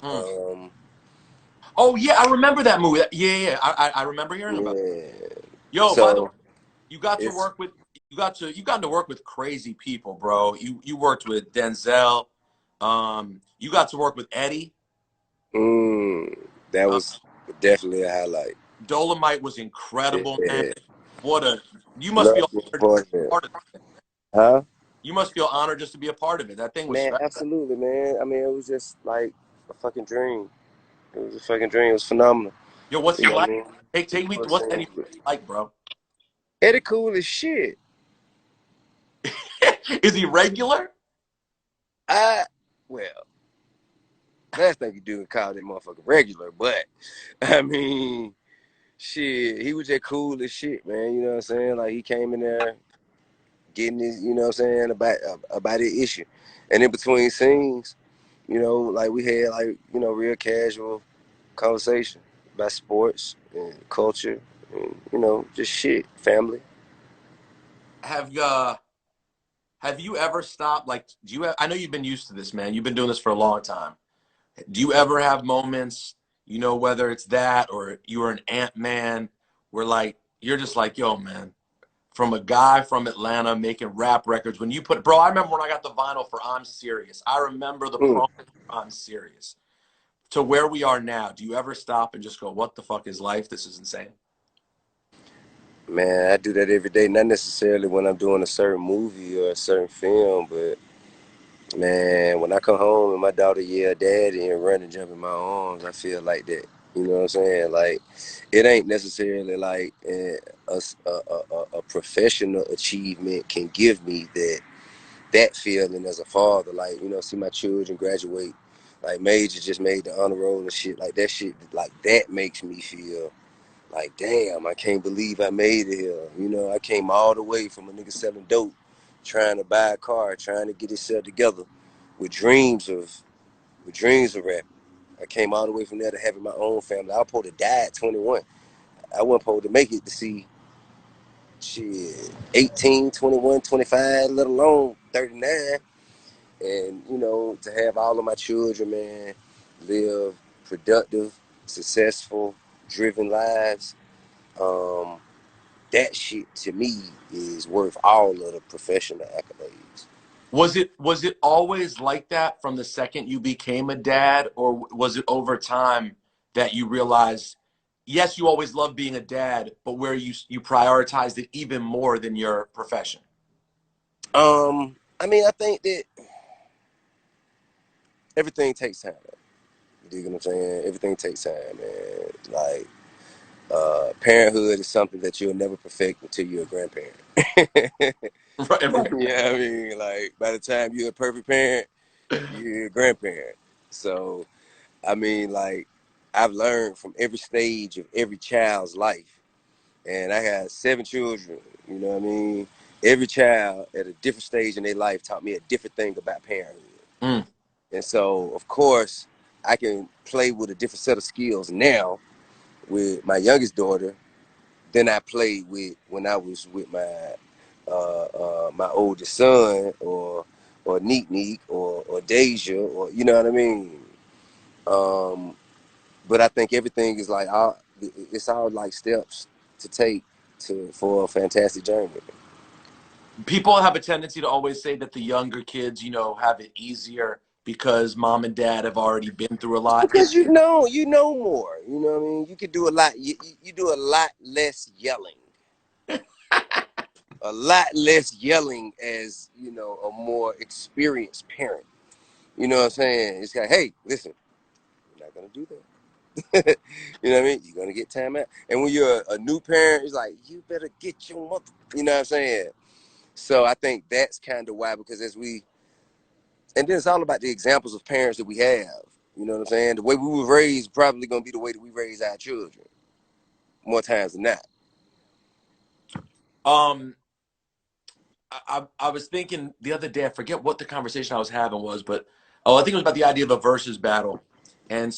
Mm. Um, Oh yeah, I remember that movie. Yeah, yeah, I remember hearing about it. yeah. Yo, by the way, So you got to it's work with you got to work with crazy people, bro. You worked with Denzel. You got to work with Eddie. mm, that Uh, was definitely a highlight. Dolomite was incredible, man. Yeah. What a you must Love feel being honored to part be of it. part of it. Huh? You must feel honored just to be a part of it. That thing was Man, special. absolutely, man. I mean, it was just like a fucking dream. It was a fucking dream. It was phenomenal. Yo, what's You he know what like? I mean? Take You me. know what I'm What's saying? Eddie like, bro? Eddie cool as shit. Is he regular? I well, last thing you do is call that motherfucker regular, but I mean, shit, he was just cool as shit, man. You know what I'm saying? Like he came in there getting his, you know what I'm saying, about the issue. And in between scenes, like we had like, real casual conversation about sports and culture and, just shit, family. Have uh have you ever stopped? Like, do you? I know you've been used to this, man. You've been doing this for a long time. Do you ever have moments, whether it's that or you were an Ant Man, where like you're just like, yo, man, from a guy from Atlanta making rap records. When you put, bro, I remember when I got the vinyl for I'm Serious. I remember the Mm. promo for I'm Serious. To where we are now, do you ever stop and just go, what the fuck is life? This is insane. Man, I do that every day. Not necessarily when I'm doing a certain movie or a certain film, but man, when I come home and my daughter yell daddy and run and jump in my arms, I feel like that. You know what I'm saying? Like, it ain't necessarily like a professional achievement can give me that feeling as a father. Like, see my children graduate. Like, Major just made the honor roll and shit. Like, that shit, like, that makes me feel like, damn, I can't believe I made it here. I came all the way from a nigga selling dope, trying to buy a car, trying to get himself together with dreams of rapping. I came all the way from there to having my own family. I was supposed to die at 21. I wasn't supposed to make it to see shit 18, 21, 25, let alone 39. And, to have all of my children, man, live productive, successful, driven lives. Um, that shit to me is worth all of the professional accolades. Was it always like that from the second you became a dad, or was it over time that you realized, yes, you always loved being a dad, but where you prioritized it even more than your profession? I mean, I think that everything takes time. You dig what I'm saying? Everything takes time, man. Like, parenthood is something that you'll never perfect until you're a grandparent. Right. Yeah, I mean, like, by the time you're a perfect parent, you're a grandparent. So, I mean, like, I've learned from every stage of every child's life. And I got 7 children, you know what I mean? Every child at a different stage in their life taught me a different thing about parenthood. Mm. And so, of course, I can play with a different set of skills now with my youngest daughter than I played with when I was with my oldest son or Neek Neek or Deja or you know what I mean. Um, but I think everything is like it's all like steps to take to for a fantastic journey. People have a tendency to always say that the younger kids, have it easier because mom and dad have already been through a lot. Because you know more. You know what I mean. You could do a lot. You do a lot less yelling. A lot less yelling as a more experienced parent. You know what I'm saying? It's like, hey, listen, you're not gonna do that. You know what I mean? You're gonna get time out. And when you're a new parent, it's like you better get your mother. You know what I'm saying? So I think that's kind of why, because and then it's all about the examples of parents that we have. You know what I'm saying? The way we were raised probably gonna be the way that we raise our children more times than not. Um, I was thinking the other day, I forget what the conversation I was having was, but oh, I think it was about the idea of a versus battle, and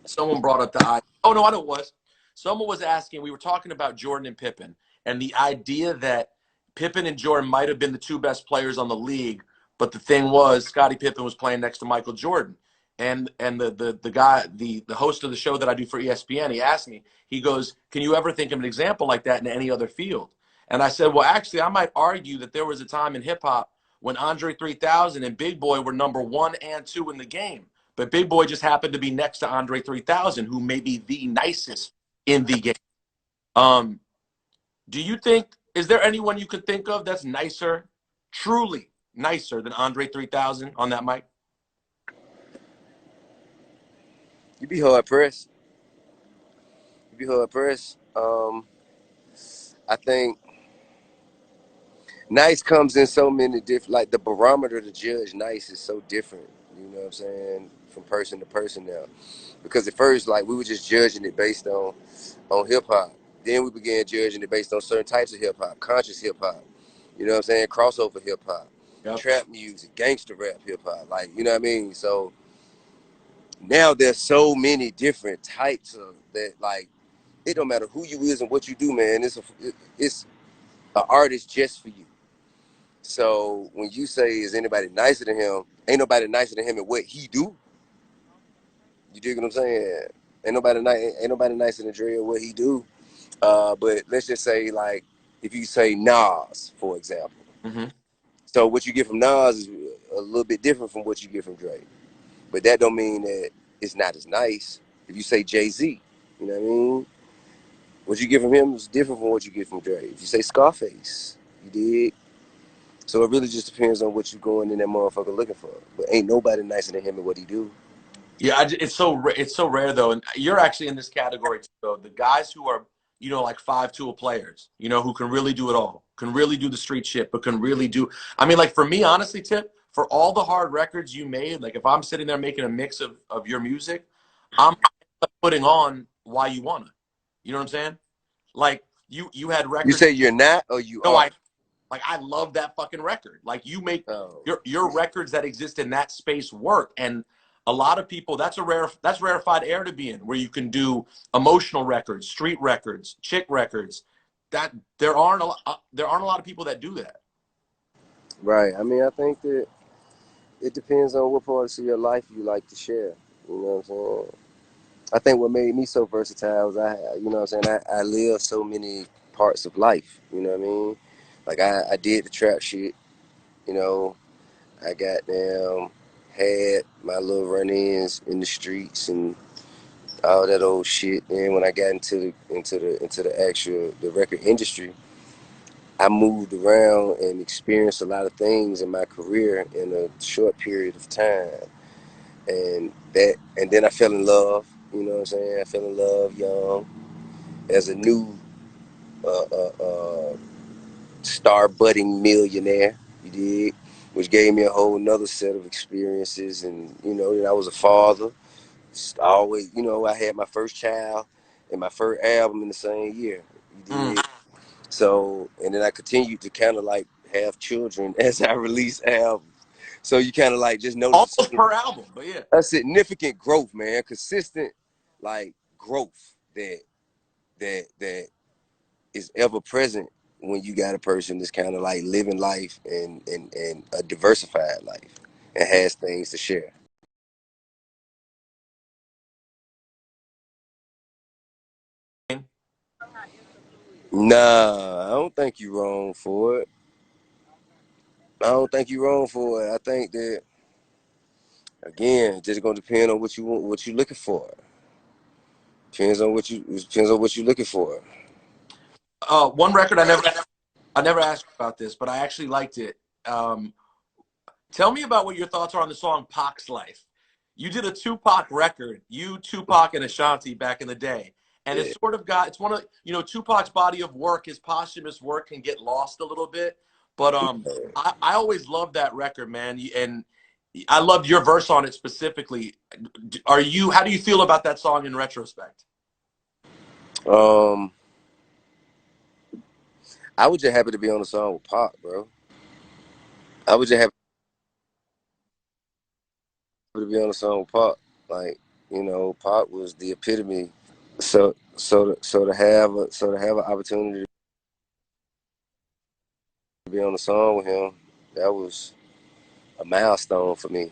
someone brought up the idea. Oh no, I know it was. Someone was asking. We were talking about Jordan and Pippen, and the idea that Pippen and Jordan might have been the two best players on the league, but the thing was, Scottie Pippen was playing next to Michael Jordan, and the guy, the host of the show that I do for ESPN, he asked me, he goes, "Can you ever think of an example like that in any other field?" And I said, "Well, actually, I might argue that there was a time in hip hop when Andre 3000 and Big Boy were number 1 and 2 in the game, but Big Boy just happened to be next to Andre 3000, who may be the nicest in the game." Um, do you think, is there anyone you could think of that's nicer, truly nicer than Andre 3000 on that mic? You be hard pressed. You be hard pressed. I think nice comes in so many different. Like the barometer to judge nice is so different. You know what I'm saying? From person to person now. Because at first, like we were just judging it based on hip hop. Then we began judging it based on certain types of hip hop, conscious hip hop. You know what I'm saying? Crossover hip hop, Yep. trap music, gangster rap hip hop. Like, you know what I mean? So now there's so many different types of that. Like, it don't matter who you is and what you do, man. It's an artist just for you. So when you say is anybody nicer than him, ain't nobody nicer than him in what he do. You dig what I'm saying? Ain't nobody nicer than Dre or what he do. But let's just say, like, if you say Nas, for example. Mm-hmm. So what you get from Nas is a little bit different from what you get from Dre. But that don't mean that it's not as nice. If you say Jay-Z, you know what I mean? What you get from him is different from what you get from Dre. If you say Scarface, you dig? So it really just depends on what you going in that motherfucker looking for. But ain't nobody nicer than him at what he do. Yeah, it's so rare though, and you're actually in this category too. Though the guys who are, like 5 tool players, who can really do it all, can really do the street shit, but can really do. I mean, like for me, honestly, Tip, for all the hard records you made, like if I'm sitting there making a mix of your music, I'm putting on Why You Wanna. You know what I'm saying? Like you had You records. say you're not or you No, are? I love that fucking record. Like you make Oh. your records that exist in that space work. And a lot of people, that's rarefied air to be in, where you can do emotional records, street records, chick records. That there aren't a lot of people that do that. Right. I mean, I think that it depends on what parts of your life you like to share. You know what I'm saying? I think what made me so versatile was you know what I'm saying, I live so many parts of life. You know what I mean? Like I did the trap shit. You know, I got down, had my little run-ins in the streets and all that old shit. And when I got into the actual the record industry, I moved around and experienced a lot of things in my career in a short period of time. And then I fell in love. You know what I'm saying? I fell in love young as a new uh, uh, uh, star budding millionaire. You did, which gave me a whole nother set of experiences. And then I was a father. I always, I had my first child and my first album in the same year. You Mm. did. So, and then I continued to kind of like have children as I release albums. So you kind of like just notice Almost per album, but yeah. a significant growth, man. Consistent, like growth that is ever present when you got a person that's kind of like living life and a diversified life and has things to share. Nah, I don't think you wrong for it. I don't think you wrong for it. I think that again, just gonna depend on what you want, what you looking for. Depends on what you looking for. One record I never asked you about this, but I actually liked it. Um, Tell me about what your thoughts are on the song Pac's Life. You did a Tupac record, you, Tupac, and Ashanti back in the day. And Yeah. it's sort of got, it's one of, Tupac's body of work, his posthumous work can get lost a little bit. But I always loved that record, man. And I loved your verse on it specifically. How do you feel about that song in retrospect? Um, I was just happy to be on the song with Pop, bro. I was just happy to be on the song with Pop. Like, Pop was the epitome. So to have an opportunity to be on the song with him, that was a milestone for me.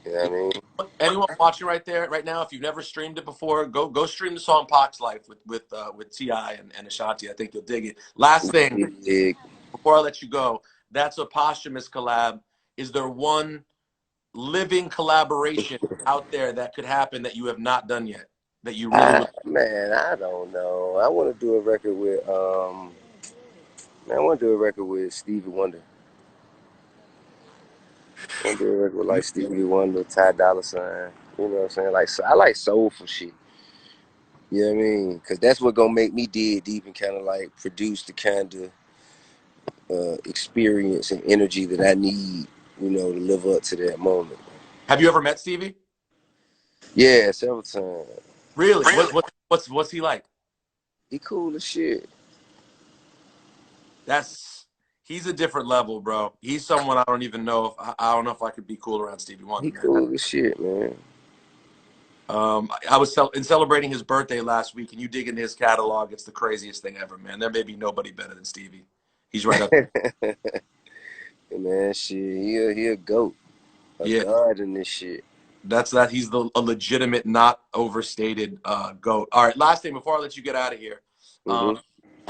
You know what I mean? Anyone watching right there, right now, if you've never streamed it before, go stream the song "Pac's Life" with Ti and Ashanti. I think you'll dig it. Last thing Yeah. before I let you go, that's a posthumous collab. Is there one living collaboration out there that could happen that you have not done yet that you really would? Man, I don't know. I want to do a record with man, I want to do a record with Stevie Wonder. I want to do a record with like Stevie Wonder, Ty Dolla Sign. You know what I'm saying? Like I like soulful shit. You know what I mean? Because that's what gonna make me dig deep and kind of like produce the kind of experience and energy that I need. You know, to live up to that moment. Have you ever met Stevie? Yeah, several times. Really? What's he like? He cool as shit. He's a different level, bro. He's someone I don't even know if I don't know if I could be cool around Stevie Wonder, He man. cool as shit, man. I was celebrating his birthday last week, and you dig into his catalog, it's the craziest thing ever, man. There may be nobody better than Stevie. He's right up there. Man, shit, he a goat, a Yeah, god in this shit. that's that. He's a legitimate, not overstated goat. All right, last thing before I let you get out of here. Hmm.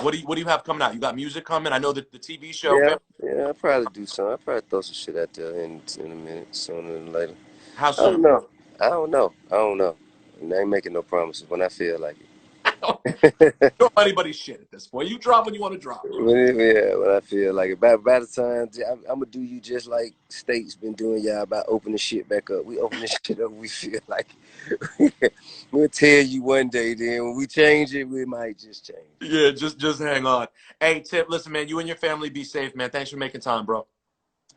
What do you have coming out? You got music coming? I know that the TV show. Yeah, yeah, I'll probably do something. I'll probably throw some shit out there in a minute, sooner than later. How I don't soon? know. I don't know. I don't know. And I ain't making no promises when I feel like it. Don't anybody's shit at this point. You drop when you want to drop. Yeah, when I feel like it. By the time I'm gonna do you just like State's been doing y'all about opening shit back up. We open this shit up. We feel like we'll tell you one day. Then when we change it, we might just change. Yeah, just hang on. Hey, Tip, listen, man, you and your family be safe, man. Thanks for making time, bro. All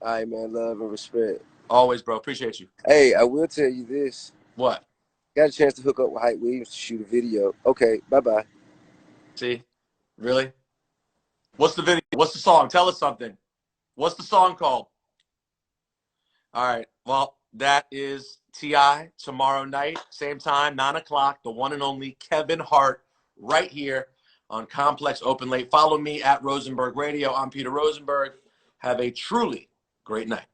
right, man. Love and respect. Always, bro. Appreciate you. Hey, I will tell you this. What? Got a chance to hook up with Hype Williams to shoot a video. Okay, bye-bye. See? Really? What's the video? What's the song? Tell us something. What's the song called? All right. Well, that is T.I. tomorrow night, same time, 9 o'clock, the one and only Kevin Hart right here on Complex Open Late. Follow me at Rosenberg Radio. I'm Peter Rosenberg. Have a truly great night.